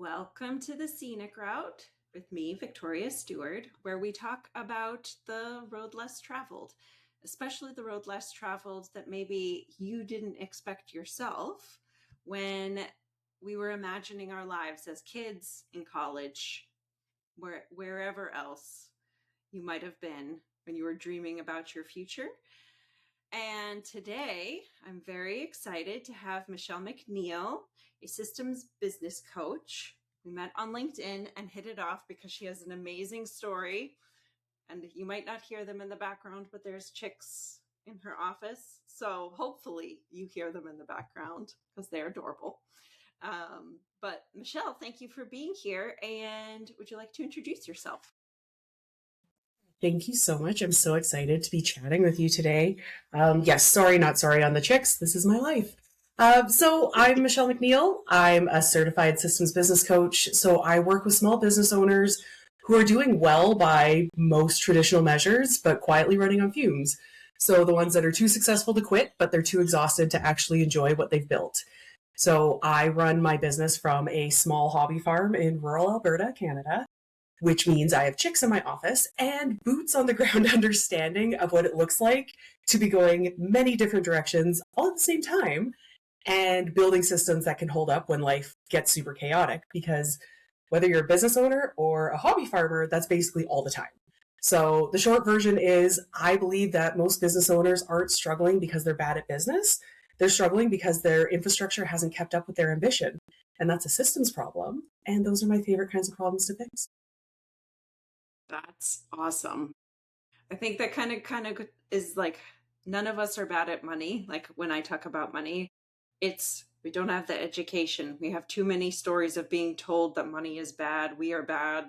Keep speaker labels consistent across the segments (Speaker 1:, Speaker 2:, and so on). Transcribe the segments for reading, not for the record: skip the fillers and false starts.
Speaker 1: Welcome to the Scenic Route with me, Victoria Stewart, where we talk about the road less traveled, especially the road less traveled that maybe you didn't expect yourself when we were imagining our lives as kids in college, wherever else you might have been when you were dreaming about your future. And today I'm very excited to have Michelle MacNeil, a systems business coach. We met on LinkedIn and hit it off because she has an amazing story. And you might not hear them in the background, but there's chicks in her office. So hopefully you hear them in the background because they're adorable. But Michelle, thank you for being here. And would you like to introduce yourself?
Speaker 2: Thank you so much. I'm so excited to be chatting with you today. Yes, sorry, not sorry on the chicks. This is my life. So I'm Michelle MacNeil. I'm a certified systems business coach. So I work with small business owners who are doing well by most traditional measures, but quietly running on fumes. So the ones that are too successful to quit, but they're too exhausted to actually enjoy what they've built. So I run my business from a small hobby farm in rural Alberta, Canada, which means I have chicks in my office and boots on the ground understanding of what it looks like to be going many different directions all at the same time and building systems that can hold up when life gets super chaotic. Because whether you're a business owner or a hobby farmer, that's basically all the time. So the short version is I believe that most business owners aren't struggling because they're bad at business. They're struggling because their infrastructure hasn't kept up with their ambition. And that's a systems problem. And those are my favorite kinds of problems to fix.
Speaker 1: That's awesome. I think that kind of is like none of us are bad at money. Like when I talk about money, it's we don't have the education. We have too many stories of being told that money is bad, we are bad,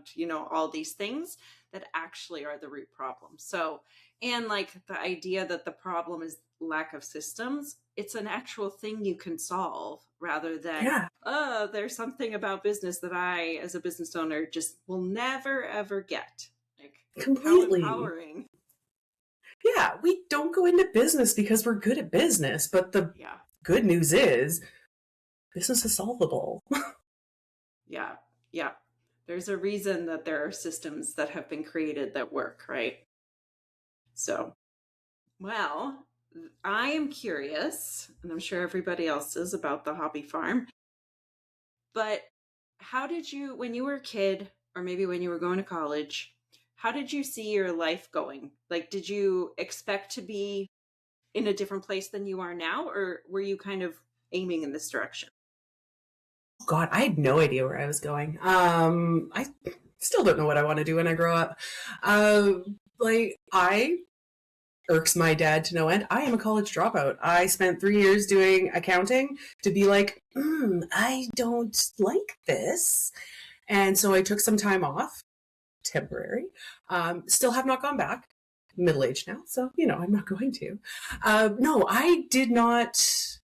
Speaker 1: all these things that actually are the root problem. So, and like the idea that the problem is lack of systems, it's an actual thing you can solve rather than,
Speaker 2: Yeah,
Speaker 1: oh, there's something about business that I, as a business owner, just will never ever get. Like, how
Speaker 2: completely.
Speaker 1: empowering.
Speaker 2: Yeah, we don't go into business because we're good at business, but the
Speaker 1: Yeah.
Speaker 2: good news is business is solvable.
Speaker 1: Yeah. Yeah. There's a reason that there are systems that have been created that work, right? So, well, I am curious, and I'm sure everybody else is about the hobby farm, but how did you, when you were a kid, or maybe when you were going to college, how did you see your life going? Like, did you expect to be in a different place than you are now, or were you kind of aiming in this direction?
Speaker 2: God, I had no idea where I was going. I still don't know what I want to do when I grow up. I irks my dad to no end. I am a college dropout. I spent 3 years doing accounting to be like, I don't like this. And so I took some time off, temporary. Still have not gone back. Middle aged now, so I'm not going to. No, I did not.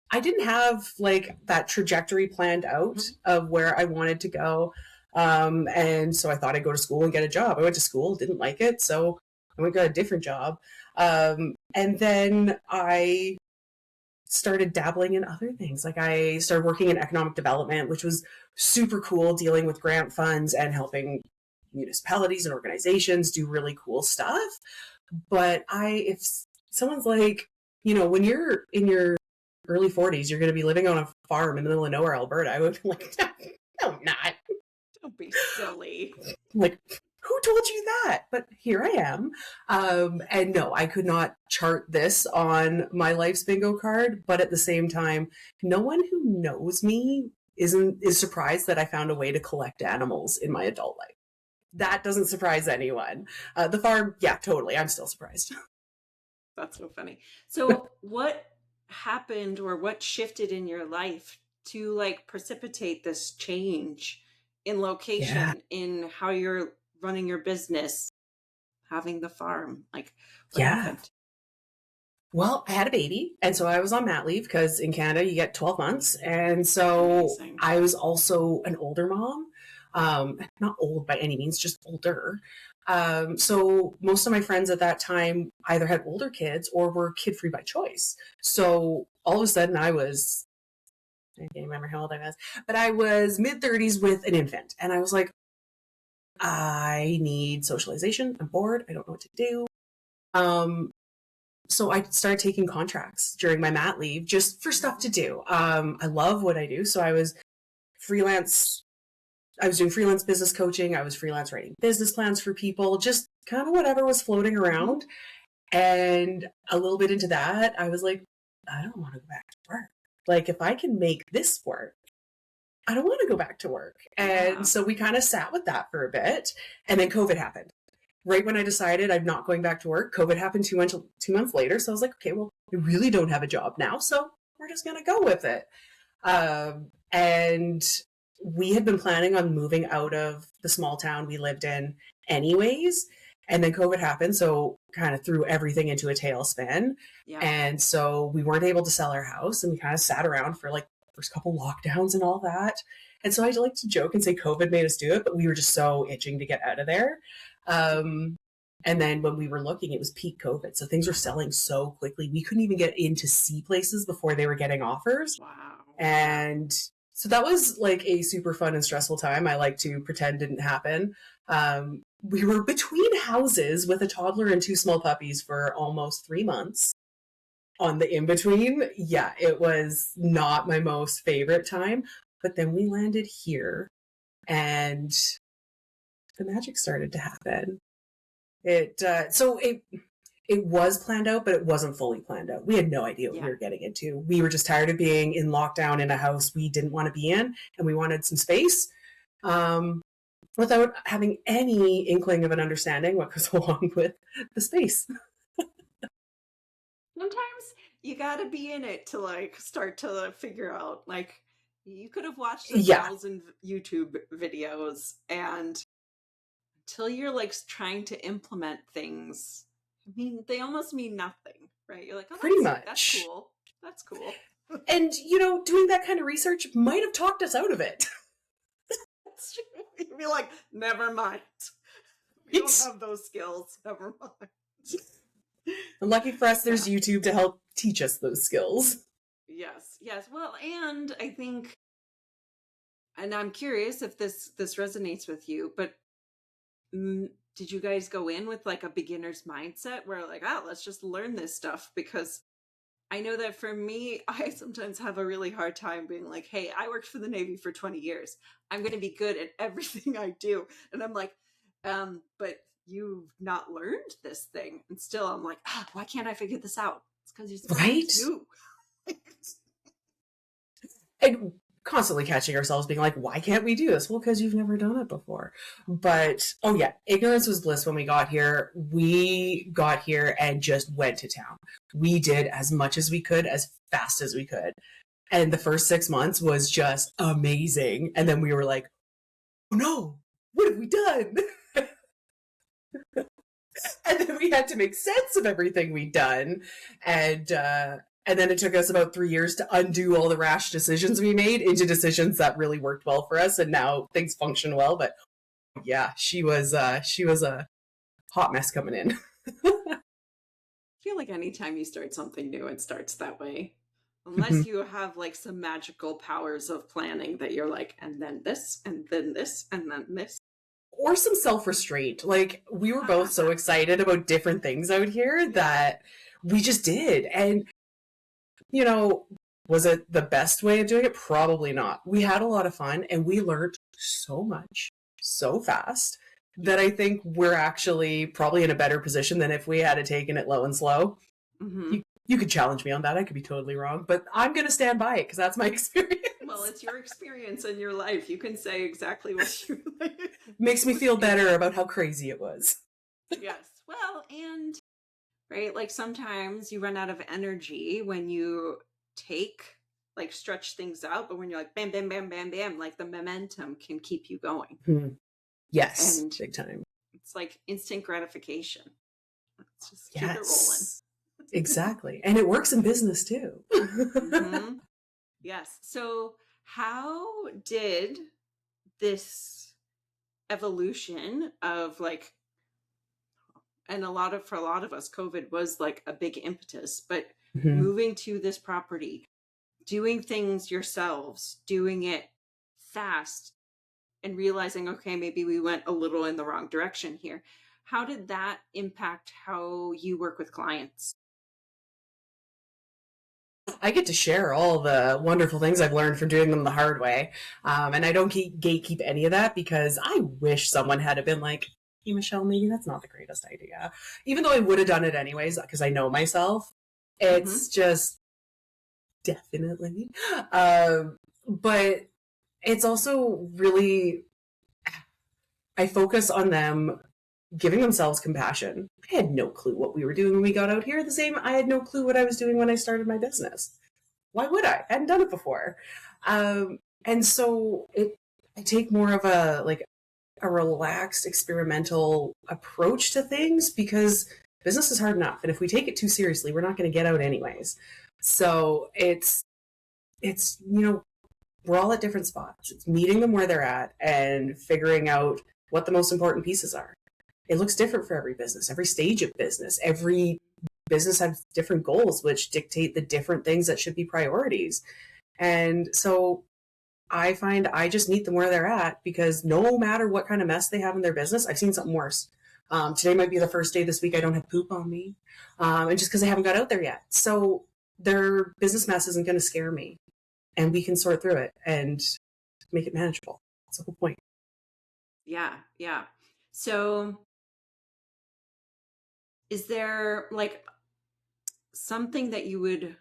Speaker 2: I didn't have like that trajectory planned out
Speaker 1: Mhm.
Speaker 2: of where I wanted to go. And so I thought I'd go to school and get a job. I went to school, didn't like it, so I went and got a different job. And then I started dabbling in other things. Like I started working in economic development, which was super cool, dealing with grant funds and helping municipalities and organizations do really cool stuff. But if someone's like, when you're in your early 40s, you're going to be living on a farm in the middle of nowhere, Alberta, I would be like, no, I'm not.
Speaker 1: Don't be silly.
Speaker 2: Like, who told you that? But here I am. And no, I could not chart this on my life's bingo card. But at the same time, no one who knows me is surprised that I found a way to collect animals in my adult life. That doesn't surprise anyone. The farm, yeah, totally. I'm still surprised.
Speaker 1: That's so funny. So, what happened or what shifted in your life to like precipitate this change in
Speaker 2: Yeah.
Speaker 1: location, in how you're running your business, having the farm? Like, what
Speaker 2: Yeah.
Speaker 1: happened?
Speaker 2: Well, I had a baby, and so I was on mat leave because in Canada you get 12 months. And so
Speaker 1: Amazing.
Speaker 2: I was also an older mom. Not old by any means, just older. So most of my friends at that time either had older kids or were kid free by choice. So all of a sudden I was I can't remember how old I was, but I was mid-30s with an infant. And I was like, I need socialization. I'm bored. I don't know what to do. So I started taking contracts during my mat leave just for stuff to do. I love what I do. So I was freelance. I was doing freelance business coaching. I was freelance writing business plans for people, just kind of whatever was floating around. And a little bit into that, I was like, I don't want to go back to work. Like, if I can make this work, I don't want to go back to work. And so we kind of sat with that for a bit. And then COVID happened. Right when I decided I'm not going back to work, COVID happened 2 months later. So I was like, okay, well, I really don't have a job now. So we're just going to go with it. And we had been planning on moving out of the small town we lived in anyways. And then COVID happened. So kind of threw everything into a tailspin. Yeah. And so we weren't able to sell our house, and we kind of sat around for like first couple lockdowns and all that. And so I like to joke and say COVID made us do it, but we were just so itching to get out of there. And then when we were looking, it was peak COVID. So things were selling so quickly. We couldn't even get in to see places before they were getting offers.
Speaker 1: Wow.
Speaker 2: And so that was like a super fun and stressful time. I like to pretend didn't happen. We were between houses with a toddler and 2 small puppies for almost 3 months. On the in-between, yeah, it was not my most favorite time. But then we landed here and the magic started to happen. It was planned out, but it wasn't fully planned out. We had no idea what we were getting into. We were just tired of being in lockdown in a house we didn't want to be in, and we wanted some space without having any inkling of an understanding what goes along with the space.
Speaker 1: Sometimes you got to be in it to like start to figure out, like, you could have watched 1,000 YouTube videos, and until you're like trying to implement things, I mean, they almost mean nothing, right? You're like, oh,
Speaker 2: pretty much.
Speaker 1: That's cool. That's cool.
Speaker 2: And, doing that kind of research might have talked us out of it.
Speaker 1: That's true. You'd be like, never mind. We don't have those skills. Never mind.
Speaker 2: And lucky for us, there's YouTube to help teach us those skills.
Speaker 1: Yes. Well, and I think, and I'm curious if this resonates with you, but did you guys go in with like a beginner's mindset where like, let's just learn this stuff? Because I know that for me, I sometimes have a really hard time being like, hey, I worked for the Navy for 20 years. I'm going to be good at everything I do. And I'm like, but you've not learned this thing. And still I'm like, why can't I figure this out? It's because you're new.
Speaker 2: And constantly catching ourselves being like, why can't we do this? Well, because you've never done it before. But, ignorance was bliss when we got here. We got here and just went to town. We did as much as we could, as fast as we could. And the first 6 months was just amazing. And then we were like, oh no, what have we done? And then we had to make sense of everything we'd done. And then it took us about 3 years to undo all the rash decisions we made into decisions that really worked well for us. And now things function well. But yeah, she was a hot mess coming in.
Speaker 1: I feel like anytime you start something new, it starts that way. Unless you have like some magical powers of planning that you're like, and then this, and then this, and then this.
Speaker 2: Or some self-restraint. Like, we were both so excited about different things out here that we just did. And, was it the best way of doing it? Probably not. We had a lot of fun, and we learned so much so fast that I think we're actually probably in a better position than if we had taken it low and slow. Mm-hmm. You could challenge me on that. I could be totally wrong, but I'm going to stand by it because that's my experience.
Speaker 1: Well, it's your experience in your life. You can say exactly what you like.
Speaker 2: Makes me feel better about how crazy it was.
Speaker 1: Yes. Well, and right, like sometimes you run out of energy when you stretch things out, but when you're like bam, bam, bam, bam, bam, like the momentum can keep you going.
Speaker 2: Mm-hmm. Yes,
Speaker 1: and
Speaker 2: big time.
Speaker 1: It's like instant gratification. Let's just keep it rolling.
Speaker 2: Exactly. And it works in business too.
Speaker 1: Mm-hmm. Yes. So how did this evolution of like, and for a lot of us, COVID was like a big impetus, but moving to this property, doing things yourselves, doing it fast, and realizing, okay, maybe we went a little in the wrong direction here. How did that impact how you work with clients?
Speaker 2: I get to share all the wonderful things I've learned from doing them the hard way. And I don't gatekeep any of that because I wish someone had been like, hey, Michelle, maybe that's not the greatest idea. Even though I would have done it anyways because I know myself. It's just definitely. But it's also really, I focus on them giving themselves compassion. I had no clue what we were doing when we got out here. The same, I had no clue what I was doing when I started my business. Why would I? Hadn't done it before. And so I take more of a relaxed, experimental approach to things because business is hard enough. And if we take it too seriously, we're not going to get out anyways. So we're all at different spots. It's meeting them where they're at and figuring out what the most important pieces are. It looks different for every business, every stage of business. Every business has different goals, which dictate the different things that should be priorities. And so I find I just meet them where they're at because no matter what kind of mess they have in their business, I've seen something worse. Today might be the first day this week I don't have poop on me. And just because I haven't got out there yet. So their business mess isn't going to scare me. And we can sort through it and make it manageable. That's the whole point.
Speaker 1: Yeah. So is there like something that you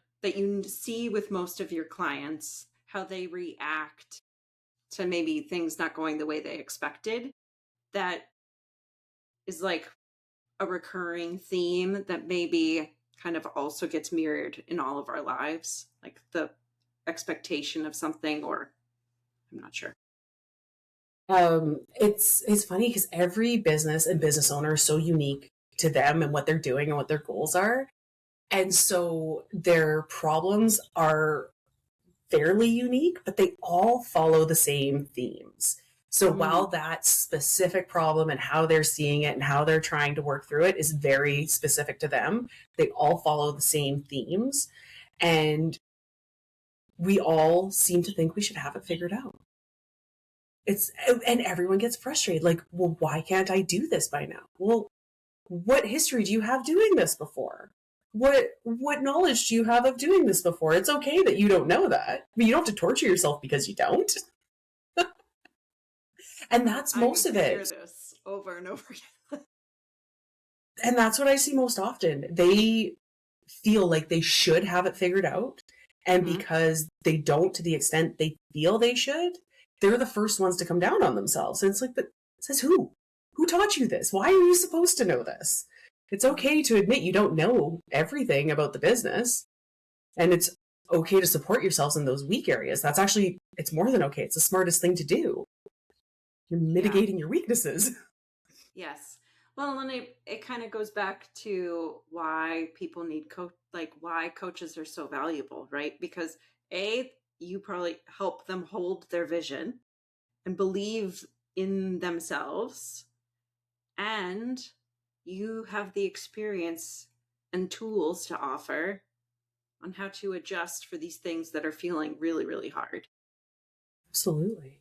Speaker 1: see with most of your clients, how they react to maybe things not going the way they expected, that is like a recurring theme that maybe kind of also gets mirrored in all of our lives, like the expectation of something, or I'm not sure.
Speaker 2: It's funny because every business and business owner is so unique to them and what they're doing and what their goals are. And so their problems are fairly unique, but they all follow the same themes. So while that specific problem and how they're seeing it and how they're trying to work through it is very specific to them, they all follow the same themes. And we all seem to think we should have it figured out. And everyone gets frustrated. Like, well, why can't I do this by now? Well, what history do you have doing this before? What knowledge do you have of doing this before? It's okay that you don't know that, but you don't have to torture yourself because you don't. And that's most of it.
Speaker 1: I hear this over and over again.
Speaker 2: And that's what I see most often. They feel like they should have it figured out. And because they don't to the extent they feel they should, they're the first ones to come down on themselves. And it's like, but says who? Who taught you this? Why are you supposed to know this? It's okay to admit you don't know everything about the business. And it's okay to support yourselves in those weak areas. That's actually, it's more than okay. It's the smartest thing to do. You're mitigating your weaknesses.
Speaker 1: Yes. Well, and it kind of goes back to why people need why coaches are so valuable, right? Because you probably help them hold their vision and believe in themselves, and you have the experience and tools to offer on how to adjust for these things that are feeling really, really hard.
Speaker 2: Absolutely.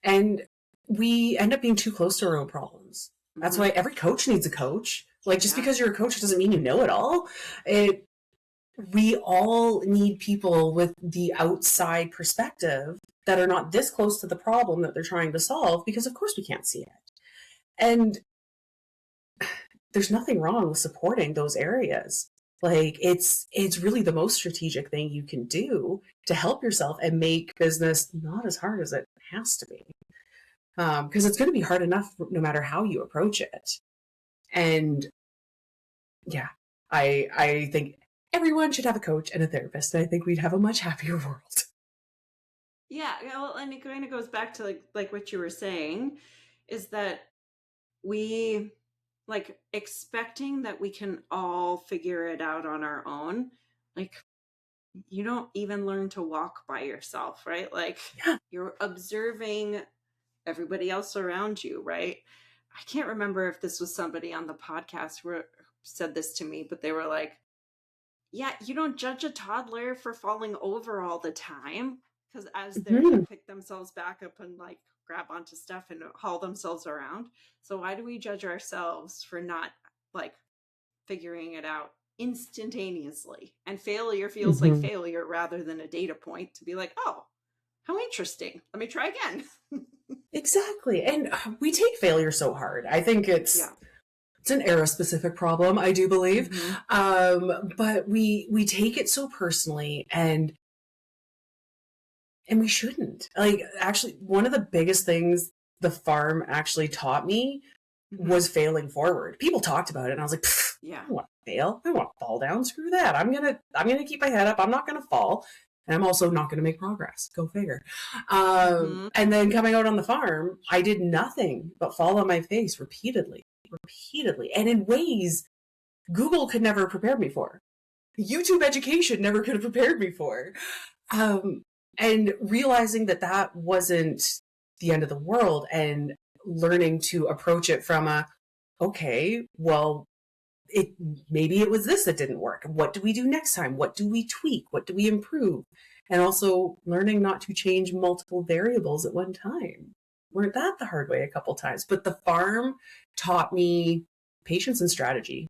Speaker 2: And we end up being too close to our own problems. That's why every coach needs a coach. Like, just because you're a coach doesn't mean you know it all. We all need people with the outside perspective that are not this close to the problem that they're trying to solve, because of course we can't see it. And there's nothing wrong with supporting those areas. Like, it's really the most strategic thing you can do to help yourself and make business not as hard as it has to be. Because it's going to be hard enough no matter how you approach it. And yeah, I think everyone should have a coach and a therapist, and I think we'd have a much happier world.
Speaker 1: Yeah, well, and it kind of goes back to like what you were saying, is that we like expecting that we can all figure it out on our own. Like, you don't even learn to walk by yourself, right? Like, you're observing everybody else around you, right? I can't remember if this was somebody on the podcast who said this to me, but they were like, Yeah, you don't judge a toddler for falling over all the time, because as they're
Speaker 2: Mhm.
Speaker 1: gonna pick themselves back up and like grab onto stuff and haul themselves around. So why do we judge ourselves for not like figuring it out instantaneously? And failure feels like
Speaker 2: Mhm.
Speaker 1: failure rather than a data point to be like, oh, how interesting. Let me try again.
Speaker 2: Exactly. And we take failure so hard. I think
Speaker 1: Yeah.
Speaker 2: it's an era specific problem, I do believe.
Speaker 1: Mm-hmm.
Speaker 2: But we take it so personally, and we shouldn't. Like, actually, one of the biggest things the farm actually taught me
Speaker 1: Mm-hmm.
Speaker 2: was failing forward. People talked about it, and I was like, I
Speaker 1: Yeah.
Speaker 2: don't want to fail. I don't want to fall down. Screw that. I'm gonna keep my head up. I'm not gonna fall, and I'm also not gonna make progress. Go figure.
Speaker 1: Mm-hmm.
Speaker 2: And then coming out on the farm, I did nothing but fall on my face repeatedly, and in ways Google could never prepare me for. YouTube education never could have prepared me for. Um, and realizing that that wasn't the end of the world, and learning to approach it from okay, well, it maybe it was this that didn't work. What do we do next time? What do we tweak? What do we improve? And also learning not to change multiple variables at one time. Learned that the hard way a couple times. But the farm taught me patience and strategy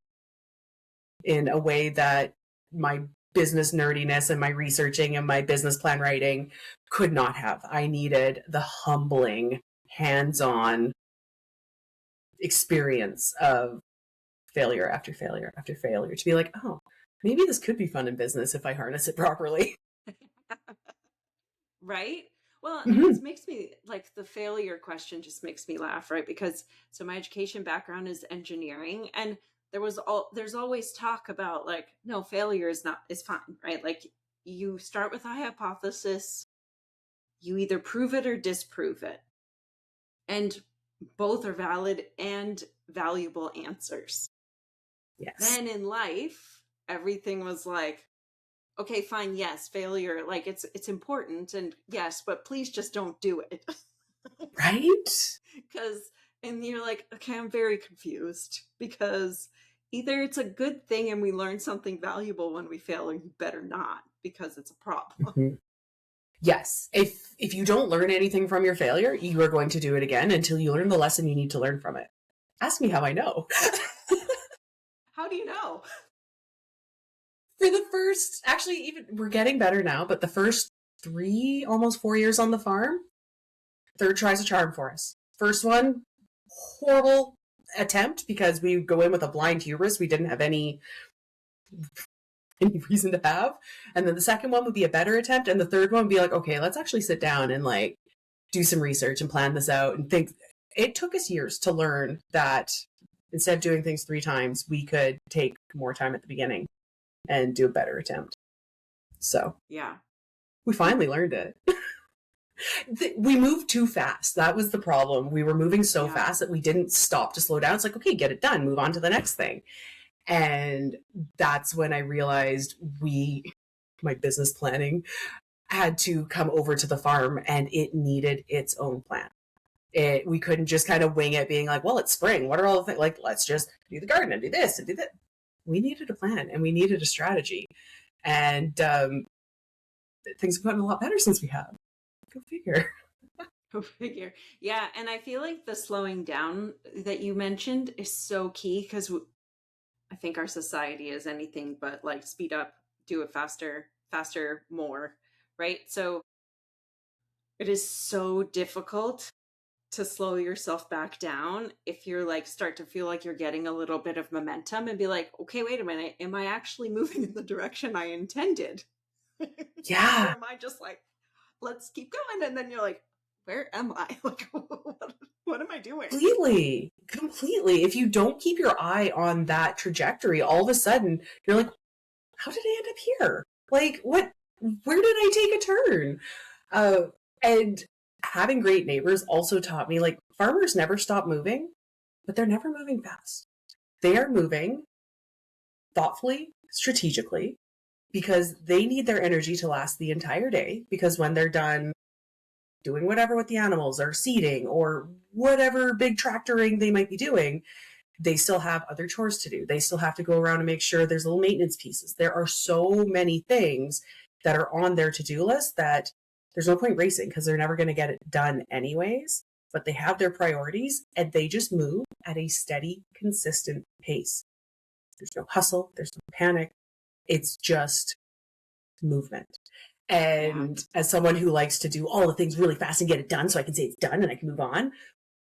Speaker 2: in a way that my business nerdiness and my researching and my business plan writing could not have. I needed the humbling, hands-on experience of failure after failure after failure to be like, oh, maybe this could be fun in business if I harness it properly.
Speaker 1: Right? Well, and
Speaker 2: Mm-hmm.
Speaker 1: this makes me like the failure question just makes me laugh, right? Because so my education background is engineering, and there's always talk about like, no, failure is fine, right? Like you start with a hypothesis, you either prove it or disprove it. And both are valid and valuable answers.
Speaker 2: Yes.
Speaker 1: Then in life, everything was like, okay, fine, yes, failure, like it's important, and yes, but please just don't do it.
Speaker 2: Right?
Speaker 1: Because and you're like, okay, I'm very confused, because either it's a good thing and we learn something valuable when we fail, or you better not, because it's a problem.
Speaker 2: Mm-hmm. Yes. If you don't learn anything from your failure, you are going to do it again until you learn the lesson you need to learn from it. Ask me how I know.
Speaker 1: How do you know?
Speaker 2: For the first, actually, even we're getting better now, but the first 3, almost 4 years on the farm, third tries a charm for us. First one, horrible attempt because we go in with a blind hubris we didn't have any reason to have. And then the second one would be a better attempt. And the third one would be like, okay, let's actually sit down and like do some research and plan this out and think. It took us years to learn that instead of doing things 3 times, we could take more time at the beginning and do a better attempt. So
Speaker 1: Yeah.
Speaker 2: we finally learned it. We moved too fast. That was the problem. We were moving so
Speaker 1: Yeah.
Speaker 2: fast that we didn't stop to slow down. It's like, okay, get it done, move on to the next thing. And that's when I realized my business planning had to come over to the farm, and it needed its own plan. We couldn't just kind of wing it being like, well, it's spring. What are all the things? Like, let's just do the garden and do this and do that. We needed a plan and we needed a strategy. And things have gotten a lot better since we have. Go figure.
Speaker 1: Go figure. Yeah, and I feel like the slowing down that you mentioned is so key, because I think our society is anything but like speed up, do it faster, faster, more, right? So it is so difficult to slow yourself back down if you're like start to feel like you're getting a little bit of momentum and be like, okay, wait a minute, am I actually moving in the direction I intended? Or
Speaker 2: Yeah,
Speaker 1: am I just like, let's keep going? And then you're like, where am I? Like, what am I doing?
Speaker 2: completely. If you don't keep your eye on that trajectory, all of a sudden you're like, how did I end up here? Like, where did I take a turn? And having great neighbors also taught me, like, farmers never stop moving, but they're never moving fast. They are moving thoughtfully, strategically, because they need their energy to last the entire day. Because when they're done doing whatever with the animals or seeding or whatever big tractoring they might be doing, they still have other chores to do. They still have to go around and make sure there's little maintenance pieces. There are so many things that are on their to-do list that there's no point racing because they're never going to get it done anyways. But they have their priorities and they just move at a steady, consistent pace. There's no hustle, there's no panic. It's just movement. And as someone who likes to do all the things really fast and get it done so I can say it's done and I can move on,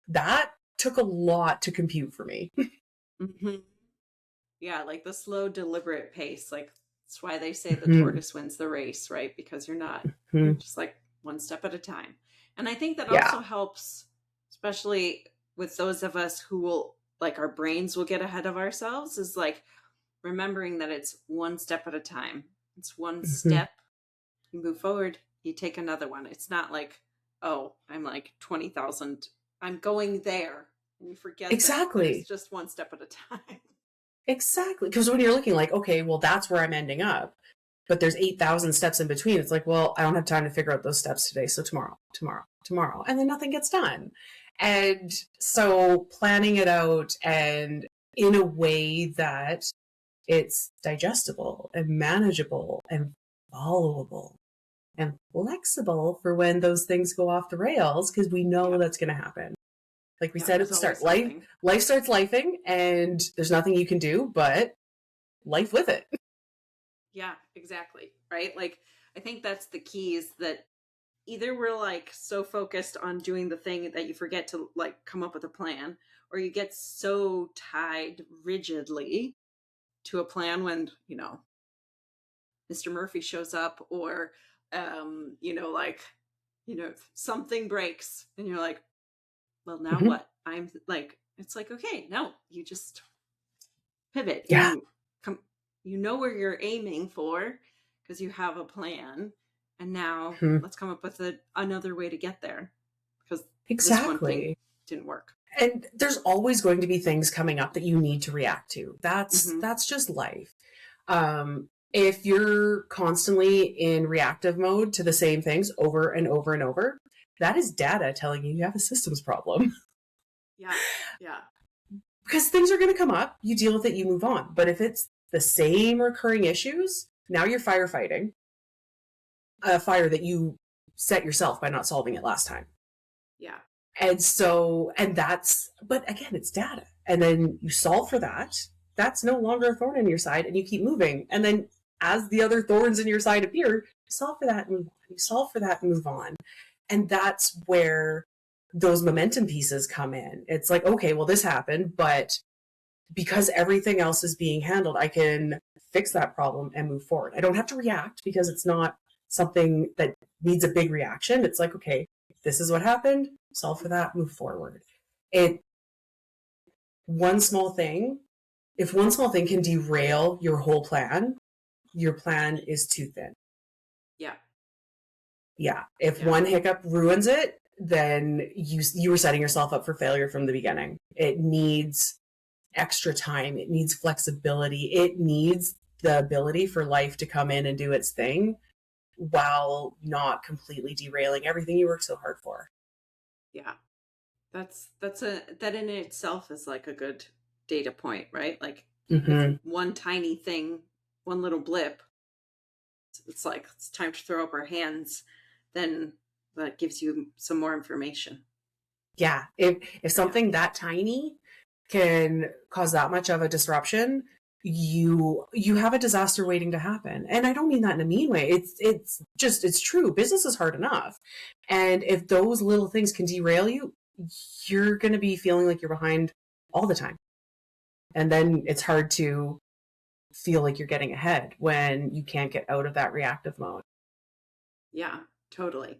Speaker 2: that took a lot to compute for me.
Speaker 1: Mm-hmm. Yeah, like the slow, deliberate pace. Like that's why they say the tortoise wins the race, right? Because you're just like one step at a time. And I think that also helps, especially with those of us who will, like, our brains will get ahead of ourselves, is like remembering that it's one step at a time. It's one step, you move forward, you take another one. It's not like, oh, I'm like 20,000, I'm going there. And you forget
Speaker 2: exactly.
Speaker 1: that it's just one step at a time.
Speaker 2: Exactly. Because when you're looking like, okay, well, that's where I'm ending up, but there's 8,000 steps in between. It's like, well, I don't have time to figure out those steps today. So tomorrow. And then nothing gets done. And so planning it out and in a way that it's digestible and manageable and followable and flexible for when those things go off the rails, because we know that's going to happen. Like we said at the start, life starts lifing and there's nothing you can do but life with it.
Speaker 1: Yeah, exactly. Right? Like, I think that's the key, is that either we're like so focused on doing the thing that you forget to like come up with a plan, or you get so tied rigidly to a plan when, Mr. Murphy shows up, or, something breaks and you're like, well, now what? I'm like, it's like, okay, no, you just pivot.
Speaker 2: Yeah.
Speaker 1: You know where you're aiming for because you have a plan. And now let's come up with another way to get there, because this one thing didn't work.
Speaker 2: And there's always going to be things coming up that you need to react to. That's just life. If you're constantly in reactive mode to the same things over and over and over, that is data telling you have a systems problem.
Speaker 1: Yeah.
Speaker 2: Because things are going to come up, you deal with it, you move on. But if it's the same recurring issues, now you're firefighting a fire that you set yourself by not solving it last time.
Speaker 1: Yeah.
Speaker 2: But again, it's data. And then you solve for that. That's no longer a thorn in your side and you keep moving. And then as the other thorns in your side appear, you solve for that and move on. You solve for that and move on. And that's where those momentum pieces come in. It's like, okay, well, this happened, but because everything else is being handled, I can fix that problem and move forward. I don't have to react because it's not something that needs a big reaction. It's like, okay, this is what happened, solve for that, move forward. If one small thing can derail your whole plan, your plan is too thin. Yeah. If one hiccup ruins it, then you were setting yourself up for failure from the beginning. It needs extra time. It needs flexibility. It needs the ability for life to come in and do its thing while not completely derailing everything you worked so hard for.
Speaker 1: Yeah. That in itself is like a good data point, right? Like one tiny thing, one little blip, it's like, it's time to throw up our hands, then that gives you some more information.
Speaker 2: Yeah. If something that tiny can cause that much of a disruption, you have a disaster waiting to happen. And I don't mean that in a mean way. It's true. Business is hard enough. And if those little things can derail you, you're going to be feeling like you're behind all the time. And then it's hard to feel like you're getting ahead when you can't get out of that reactive mode.
Speaker 1: Yeah, totally.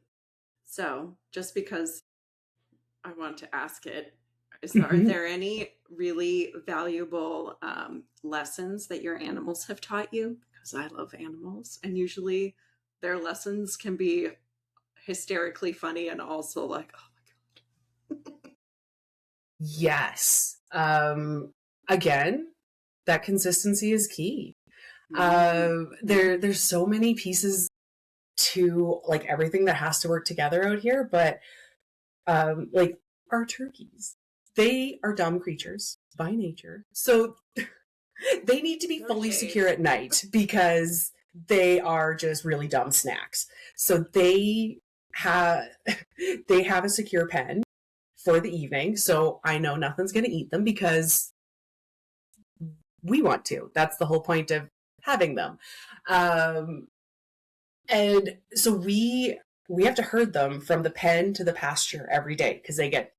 Speaker 1: So just because I want to ask it, are there any really valuable lessons that your animals have taught you? Because I love animals, and usually their lessons can be hysterically funny and also like, oh my God.
Speaker 2: Yes. Again, that consistency is key. There's so many pieces to like everything that has to work together out here, but like our turkeys. they are dumb creatures by nature. So they need to be fully secure at night because they are just really dumb snacks. So they have a secure pen for the evening. So I know nothing's going to eat them because we want to. That's the whole point of having them. And so we have to herd them from the pen to the pasture every day because they get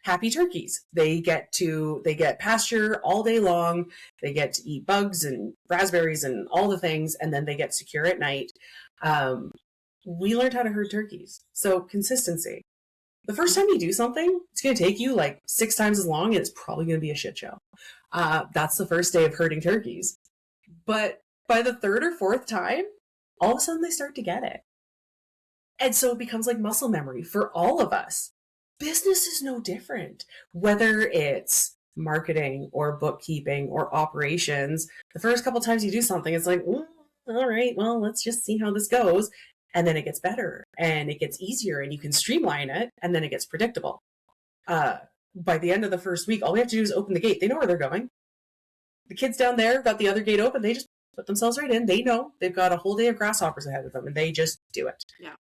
Speaker 2: happy turkeys. They get pasture all day long. They get to eat bugs and raspberries and all the things, and then they get secure at night. We learned how to herd turkeys. So consistency. The first time you do something, it's going to take you like 6 times as long, and it's probably going to be a shit show. That's the first day of herding turkeys. But by the 3rd or 4th time, all of a sudden they start to get it. And so it becomes like muscle memory for all of us. Business is no different. Whether it's marketing or bookkeeping or operations, the first couple times you do something, it's like, all right, well, let's just see how this goes. And then it gets better and it gets easier and you can streamline it and then it gets predictable. By the end of the first week, all we have to do is open the gate. They know where they're going. The kids down there got the other gate open. They just put themselves right in. They know they've got a whole day of grasshoppers ahead of them and they just do it.
Speaker 1: Yeah.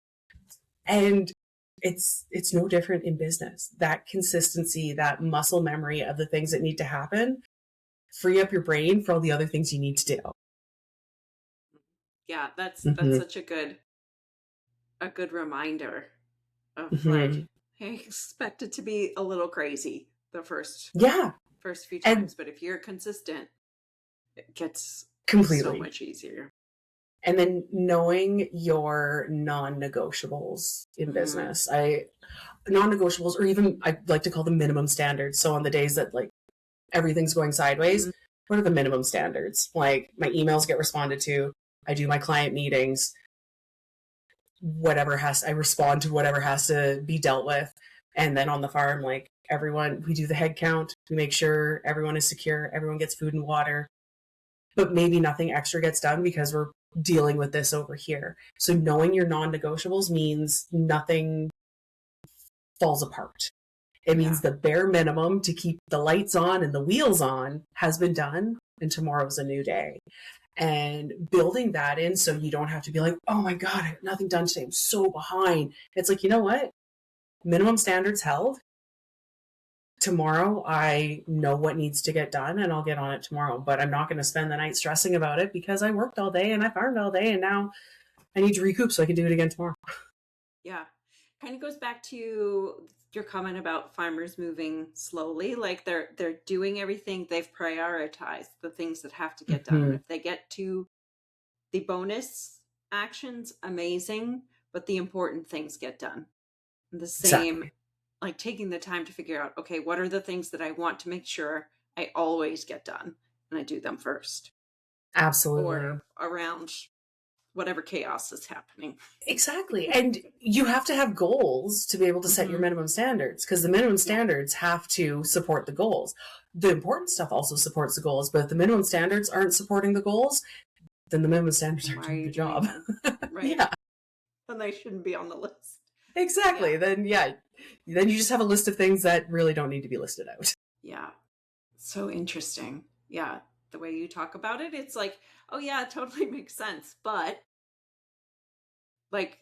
Speaker 2: And it's no different in business. That consistency, that muscle memory of the things that need to happen, free up your brain for all the other things you need to do.
Speaker 1: Yeah, that's such a good reminder of like, hey, expect it to be a little crazy the first few times, but if you're consistent, it gets completely so much easier.
Speaker 2: And then knowing your non-negotiables in business. Non-negotiables, or even I like to call them minimum standards. So on the days that like everything's going sideways, what are the minimum standards? Like my emails get responded to, I do my client meetings, I respond to whatever has to be dealt with. And then on the farm, like we do the head count, we make sure everyone is secure, everyone gets food and water, but maybe nothing extra gets done because we're dealing with this over here. So knowing your non-negotiables means nothing falls apart. It means the bare minimum to keep the lights on and the wheels on has been done, and tomorrow's a new day. And building that in so you don't have to be like, oh my God, I have nothing done today, I'm so behind. It's like, you know what? Minimum standards held. Tomorrow, I know what needs to get done and I'll get on it tomorrow. But I'm not going to spend the night stressing about it because I worked all day and I farmed all day and now I need to recoup so I can do it again tomorrow.
Speaker 1: Yeah. Kind of goes back to your comment about farmers moving slowly. Like they're doing everything. They've prioritized the things that have to get done. If they get to the bonus actions, amazing, but the important things get done. The same. Exactly. Like taking the time to figure out, okay, what are the things that I want to make sure I always get done and I do them first.
Speaker 2: Absolutely.
Speaker 1: Or around whatever chaos is happening.
Speaker 2: Exactly. And you have to have goals to be able to set your minimum standards because the minimum standards have to support the goals. The important stuff also supports the goals, but if the minimum standards aren't supporting the goals, then the minimum standards aren't doing the job.
Speaker 1: Right.
Speaker 2: Yeah.
Speaker 1: Then they shouldn't be on the list.
Speaker 2: Exactly. Yeah. Then you just have a list of things that really don't need to be listed out.
Speaker 1: Yeah. So interesting. Yeah. The way you talk about it, it's like, oh yeah, it totally makes sense. But like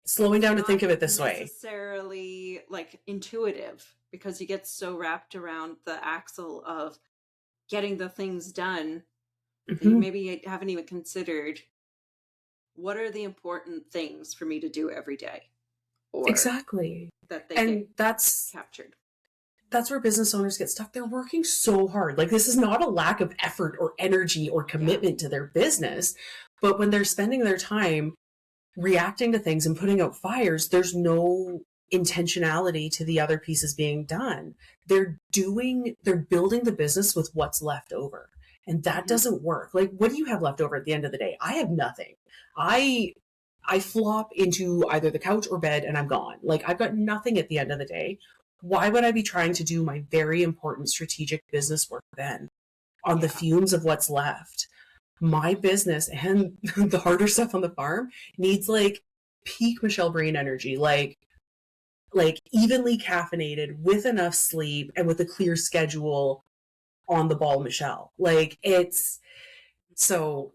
Speaker 2: slowing down to think of it this way.
Speaker 1: Necessarily like intuitive because you get so wrapped around the axle of getting the things done that you maybe haven't even considered what are the important things for me to do every day. Or
Speaker 2: exactly.
Speaker 1: That they that's captured.
Speaker 2: That's where business owners get stuck. They're working so hard. Like this is not a lack of effort or energy or commitment to their business, but when they're spending their time reacting to things and putting out fires, there's no intentionality to the other pieces being done. They're building the business with what's left over. And that doesn't work. Like, what do you have left over at the end of the day? I have nothing. I flop into either the couch or bed and I'm gone. Like, I've got nothing at the end of the day. Why would I be trying to do my very important strategic business work then on the fumes of what's left? My business and the harder stuff on the farm needs like peak Michelle brain energy. Like like evenly caffeinated with enough sleep and with a clear schedule on the ball, Michelle. Like it's so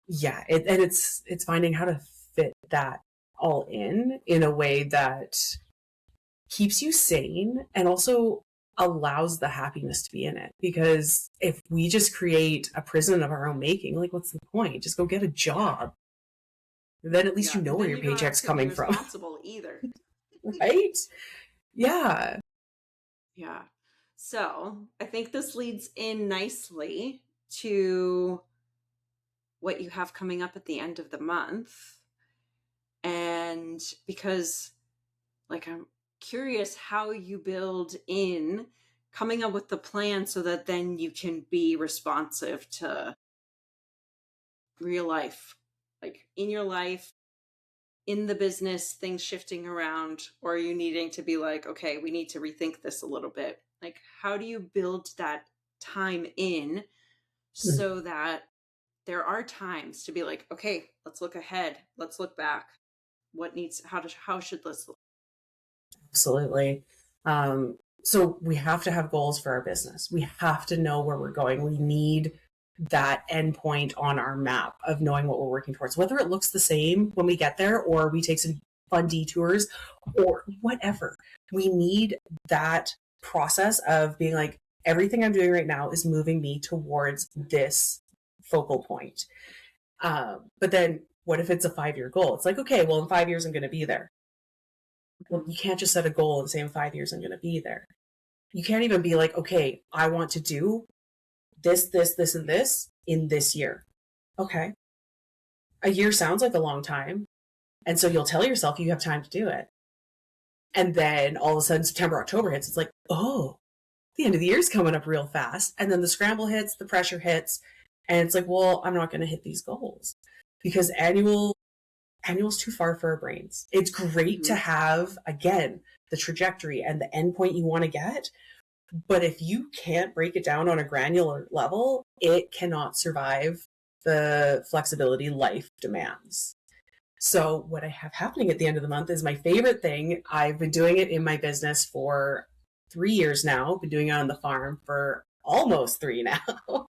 Speaker 2: yeah, and it's finding how to fit that all in a way that keeps you sane and also allows the happiness to be in it. Because if we just create a prison of our own making, like what's the point? Just go get a job. Then at least
Speaker 1: Yeah.
Speaker 2: you know
Speaker 1: And
Speaker 2: where
Speaker 1: then
Speaker 2: your
Speaker 1: you don't have
Speaker 2: paycheck's
Speaker 1: to be
Speaker 2: coming from.
Speaker 1: responsible either.
Speaker 2: Right? Yeah.
Speaker 1: Yeah. So I think this leads in nicely to what you have coming up at the end of the month. And because, like, I'm curious how you build in coming up with the plan so that then you can be responsive to real life, like in your life, in the business, things shifting around, or you needing to be like, okay, we need to rethink this a little bit. Like, how do you build that time in so that there are times to be like, okay, let's look ahead, let's look back. What needs, how should this look?
Speaker 2: Absolutely. So we have to have goals for our business. We have to know where we're going. We need that endpoint on our map of knowing what we're working towards, whether it looks the same when we get there or we take some fun detours or whatever. We need that process of being like, everything I'm doing right now is moving me towards this focal point. But then what if it's a 5-year goal? It's like, okay, well, in 5 years, I'm going to be there. Well, you can't just set a goal and say in 5 years I'm going to be there. You can't even be like, okay, I want to do this, and this in this year. Okay. A year sounds like a long time. And so you'll tell yourself you have time to do it. And then all of a sudden September, October hits. It's like, oh, the end of the year's coming up real fast. And then the scramble hits, the pressure hits. And it's like, well, I'm not going to hit these goals because annual's too far for our brains. It's great to have, again, the trajectory and the endpoint you want to get. But if you can't break it down on a granular level, it cannot survive the flexibility life demands. So what I have happening at the end of the month is my favorite thing. I've been doing it in my business for 3 years now. Been doing it on the farm for almost 3 now.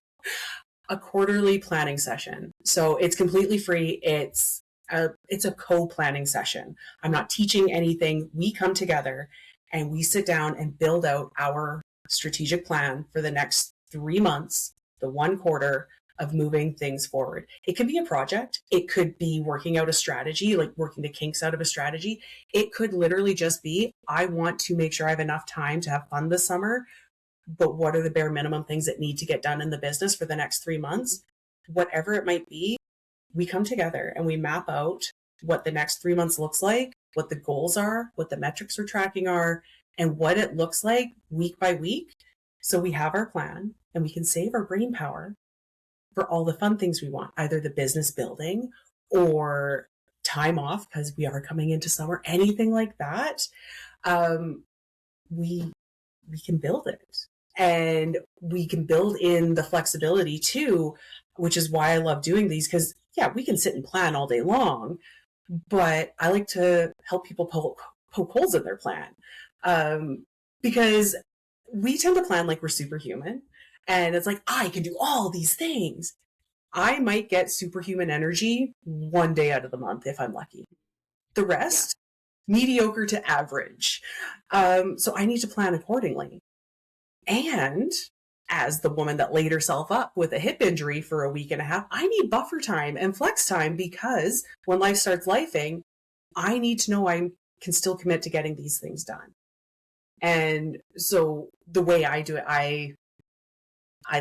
Speaker 2: A quarterly planning session. So it's completely free. It's a co-planning session. I'm not teaching anything. We come together and we sit down and build out our strategic plan for the next 3 months, the 1 quarter of moving things forward. It can be a project. It could be working out a strategy, like working the kinks out of a strategy. It could literally just be, I want to make sure I have enough time to have fun this summer, but what are the bare minimum things that need to get done in the business for the next 3 months? Whatever it might be, we come together and we map out what the next 3 months looks like, what the goals are, what the metrics we're tracking are, and what it looks like week by week. So we have our plan and we can save our brain power for all the fun things we want, either the business building or time off because we are coming into summer, anything like that. We can build it. And we can build in the flexibility too, which is why I love doing these because, yeah, we can sit and plan all day long, but I like to help people poke holes in their plan because we tend to plan like we're superhuman. And it's like, I can do all these things. I might get superhuman energy 1 day out of the month if I'm lucky. The rest, mediocre to average. So I need to plan accordingly. And as the woman that laid herself up with a hip injury for a week and a half, I need buffer time and flex time because when life starts lifing, I need to know I can still commit to getting these things done. And so the way I do it, I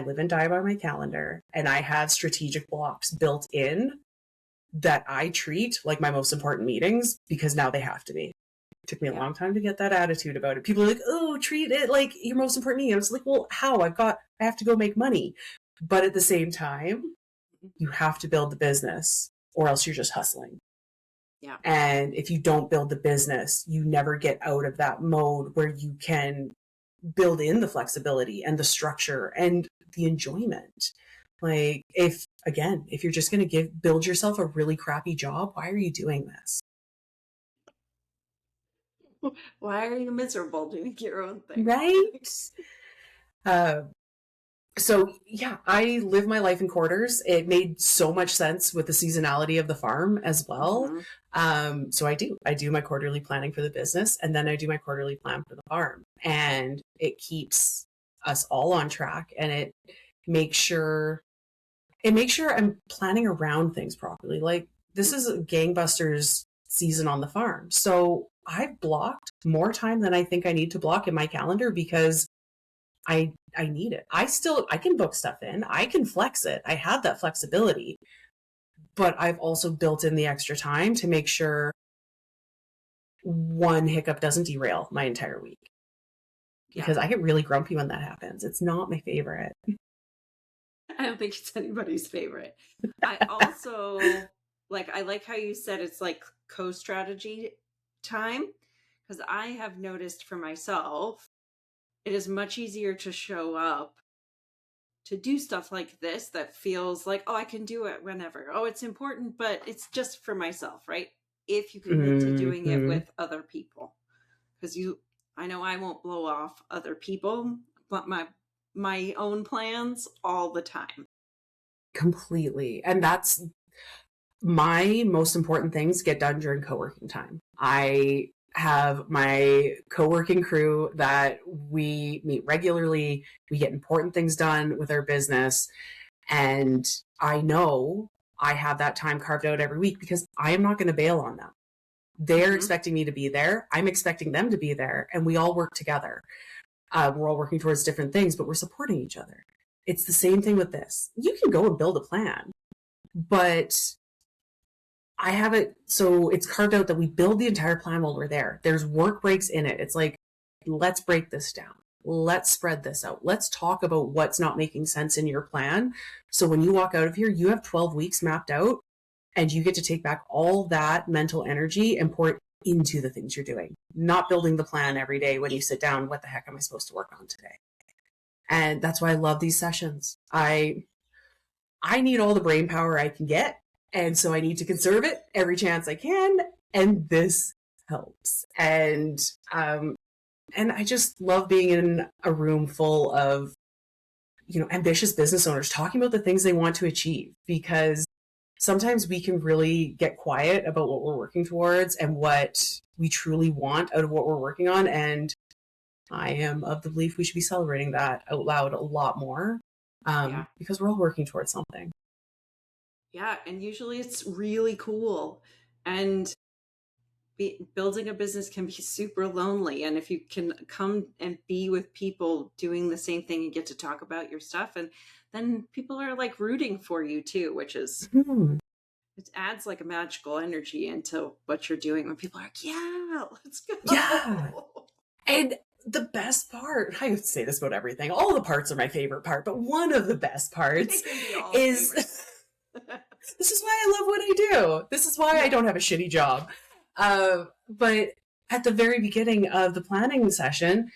Speaker 2: live and die by my calendar and I have strategic blocks built in that I treat like my most important meetings because now they have to be. Took me a long time to get that attitude about it. People are like, oh, treat it like your most important meeting. I was like, well, how? I have to go make money. But at the same time, you have to build the business or else you're just hustling.
Speaker 1: Yeah.
Speaker 2: And if you don't build the business, you never get out of that mode where you can build in the flexibility and the structure and the enjoyment. Like if you're just going to build yourself a really crappy job, why are you doing this?
Speaker 1: Why are you miserable doing your own thing?
Speaker 2: Right? Uh, so yeah, I live my life in quarters. It made so much sense with the seasonality of the farm as well.
Speaker 1: Mm-hmm.
Speaker 2: So I do my quarterly planning for the business, and then I do my quarterly plan for the farm, and it keeps us all on track, and makes sure it makes sure I'm planning around things properly. Like this is a gangbusters season on the farm. So I've blocked more time than I think I need to block in my calendar because I need it. I can book stuff in. I can flex it. I have that flexibility. But I've also built in the extra time to make sure one hiccup doesn't derail my entire week. Because
Speaker 1: Yeah.
Speaker 2: I get really grumpy when that happens. It's not my favorite.
Speaker 1: I don't think it's anybody's favorite. I also I like how you said it's like co-strategy time, because I have noticed for myself it is much easier to show up to do stuff like this that feels like, oh, I can do it whenever. Oh, it's important, but it's just for myself, right? If you commit to doing it
Speaker 2: Mm-hmm.
Speaker 1: with other people. Because I know I won't blow off other people, but my own plans all the time.
Speaker 2: Completely. And that's my most important things get done during co-working time. I have my co-working crew that we meet regularly. We get important things done with our business. And I know I have that time carved out every week because I am not going to bail on them. They're expecting me to be there. I'm expecting them to be there. And we all work together. We're all working towards different things, but we're supporting each other. It's the same thing with this. You can go and build a plan, but I have it so it's carved out that we build the entire plan while we're there. There's work breaks in it. It's like, let's break this down. Let's spread this out. Let's talk about what's not making sense in your plan. So when you walk out of here, you have 12 weeks mapped out and you get to take back all that mental energy and pour it into the things you're doing, not building the plan every day when you sit down. What the heck am I supposed to work on today? And that's why I love these sessions. I need all the brain power I can get. And so I need to conserve it every chance I can. And this helps. And I just love being in a room full of, ambitious business owners talking about the things they want to achieve, because sometimes we can really get quiet about what we're working towards and what we truly want out of what we're working on. And I am of the belief we should be celebrating that out loud a lot more,
Speaker 1: Yeah.
Speaker 2: because we're all working towards something.
Speaker 1: Yeah. And usually it's really cool. And building a business can be super lonely. And if you can come and be with people doing the same thing and get to talk about your stuff, and then people are like rooting for you too, which is, it adds like a magical energy into what you're doing when people are like, yeah, let's go.
Speaker 2: Yeah. And the best part, I would say this about everything, all the parts are my favorite part, but one of the best parts is this is why I love what I do. This is why I don't have a shitty job. But at the very beginning of the planning session,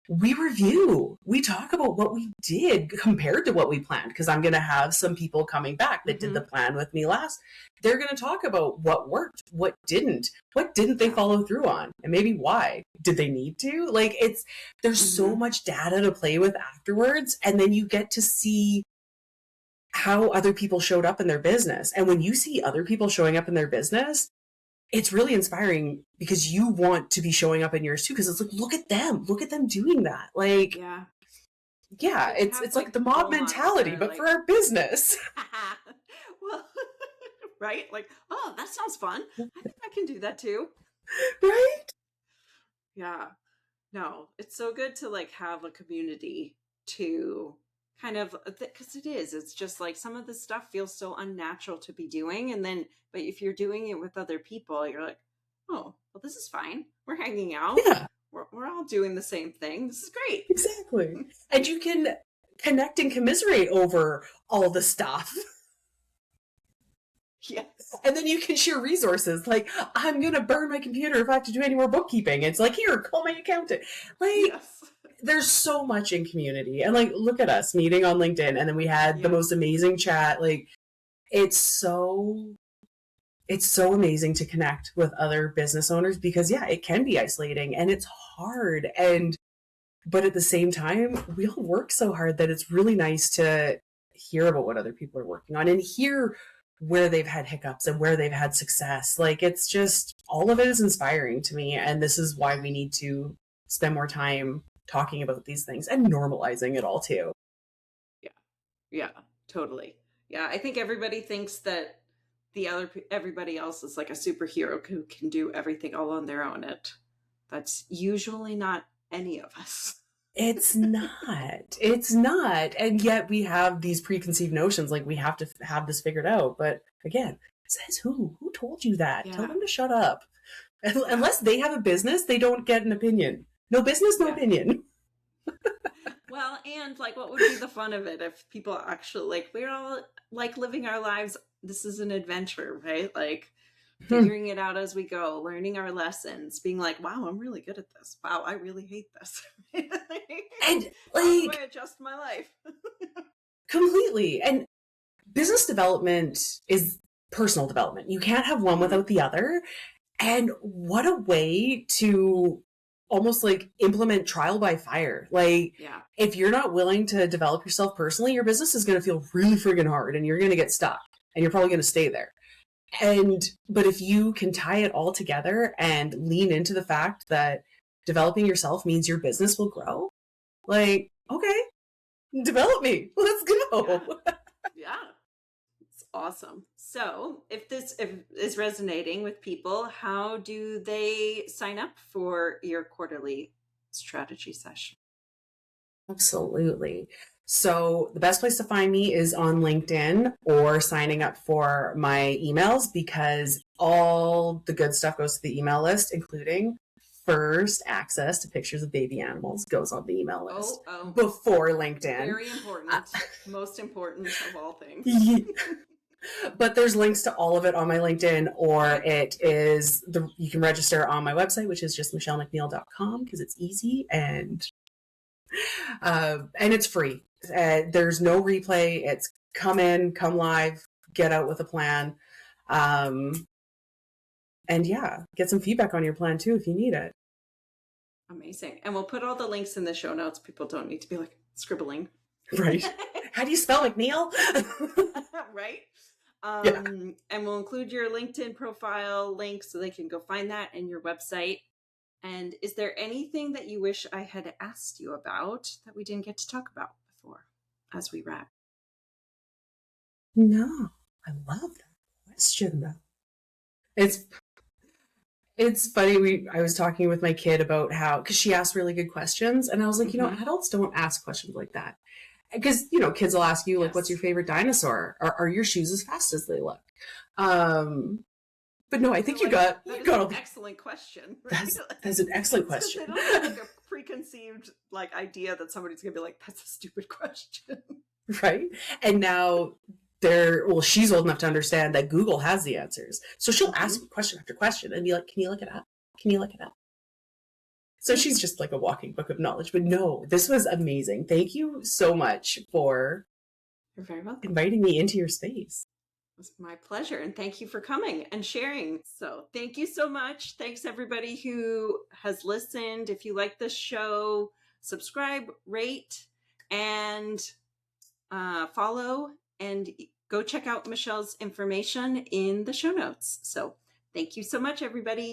Speaker 2: we review. We talk about what we did compared to what we planned, because I'm going to have some people coming back that did the plan with me last. They're going to talk about what worked, what didn't they follow through on, and maybe why. Did they need to? Like, there's so much data to play with afterwards, and then you get to see how other people showed up in their business. And when you see other people showing up in their business, it's really inspiring because you want to be showing up in yours too. Because it's like, look at them doing that. Like, yeah, it's like the mob mentality, but for our business.
Speaker 1: Well, right? Like, oh, that sounds fun. I think I can do that too.
Speaker 2: Right?
Speaker 1: Yeah. No, it's so good to like have a community to kind of, because it's just like some of the stuff feels so unnatural to be doing. And then, but if you're doing it with other people, you're like, oh, well, this is fine. We're hanging out.
Speaker 2: Yeah.
Speaker 1: We're all doing the same thing. This is great.
Speaker 2: Exactly. And you can connect and commiserate over all the stuff.
Speaker 1: Yes.
Speaker 2: And then you can share resources. Like, I'm going to burn my computer if I have to do any more bookkeeping. It's like, here, call my accountant. Like, yes. There's so much in community. And like, look at us meeting on LinkedIn. And then we had the most amazing chat. Like, it's it's so amazing to connect with other business owners because, yeah, it can be isolating and it's hard. But at the same time, we all work so hard that it's really nice to hear about what other people are working on and hear where they've had hiccups and where they've had success. Like, it's just, all of it is inspiring to me. And this is why we need to spend more time talking about these things and normalizing it all too.
Speaker 1: Yeah. Yeah, totally. Yeah, I think everybody thinks that everybody else is like a superhero who can do everything all on their own. That's usually not any of us.
Speaker 2: It's not. It's not. And yet we have these preconceived notions like we have to have this figured out. But again, says who? Who told you that?
Speaker 1: Yeah.
Speaker 2: Tell them to shut up. Unless they have a business, they don't get an opinion. No business, no opinion.
Speaker 1: Well, and like, what would be the fun of it if people actually, like, we're all like living our lives. This is an adventure, right? Like, figuring it out as we go, learning our lessons, being like, wow, I'm really good at this. Wow, I really hate this.
Speaker 2: And
Speaker 1: how do
Speaker 2: like,
Speaker 1: I adjust my life?
Speaker 2: completely. And business development is personal development. You can't have one without the other. And what a way to almost like implement trial by fire. Like,
Speaker 1: Yeah.
Speaker 2: if you're not willing to develop yourself personally, your business is going to feel really friggin' hard and you're going to get stuck and you're probably going to stay there. But if you can tie it all together and lean into the fact that developing yourself means your business will grow, like, okay, develop me. Let's go.
Speaker 1: Yeah. It's awesome. So if this is resonating with people, how do they sign up for your quarterly strategy session?
Speaker 2: Absolutely. So the best place to find me is on LinkedIn or signing up for my emails because all the good stuff goes to the email list, including first access to pictures of baby animals goes on the email list before LinkedIn.
Speaker 1: Very important. Most important of all things.
Speaker 2: But there's links to all of it on my LinkedIn, or you can register on my website, which is just michellemacneil.com because it's easy and it's free. There's no replay. It's come in, come live, get out with a plan. And yeah, get some feedback on your plan too if you need it.
Speaker 1: Amazing. And we'll put all the links in the show notes. People don't need to be like scribbling.
Speaker 2: Right. How do you spell MacNeil?
Speaker 1: Right.
Speaker 2: Yeah.
Speaker 1: And we'll include your LinkedIn profile link so they can go find that and your website. And is there anything that you wish I had asked you about that we didn't get to talk about before as we wrap?
Speaker 2: No, I love that question though. It's funny. I was talking with my kid about because she asked really good questions, and I was like, adults don't ask questions like that. Because, kids will ask you, like, what's your favorite dinosaur? Are your shoes as fast as they look? But no, I think you got
Speaker 1: an excellent question. Right?
Speaker 2: That's an excellent question.
Speaker 1: They don't have like a preconceived like idea that somebody's gonna be like, that's a stupid question.
Speaker 2: Right. And now she's old enough to understand that Google has the answers. So she'll ask question after question and be like, can you look it up? Can you look it up? So she's just like a walking book of knowledge. But no, this was amazing. Thank you so much for
Speaker 1: You're very welcome.
Speaker 2: Inviting me into your space.
Speaker 1: It was my pleasure. And thank you for coming and sharing. So thank you so much. Thanks everybody who has listened. If you like this show, subscribe, rate, and follow, and go check out Michelle's information in the show notes. So thank you so much, everybody.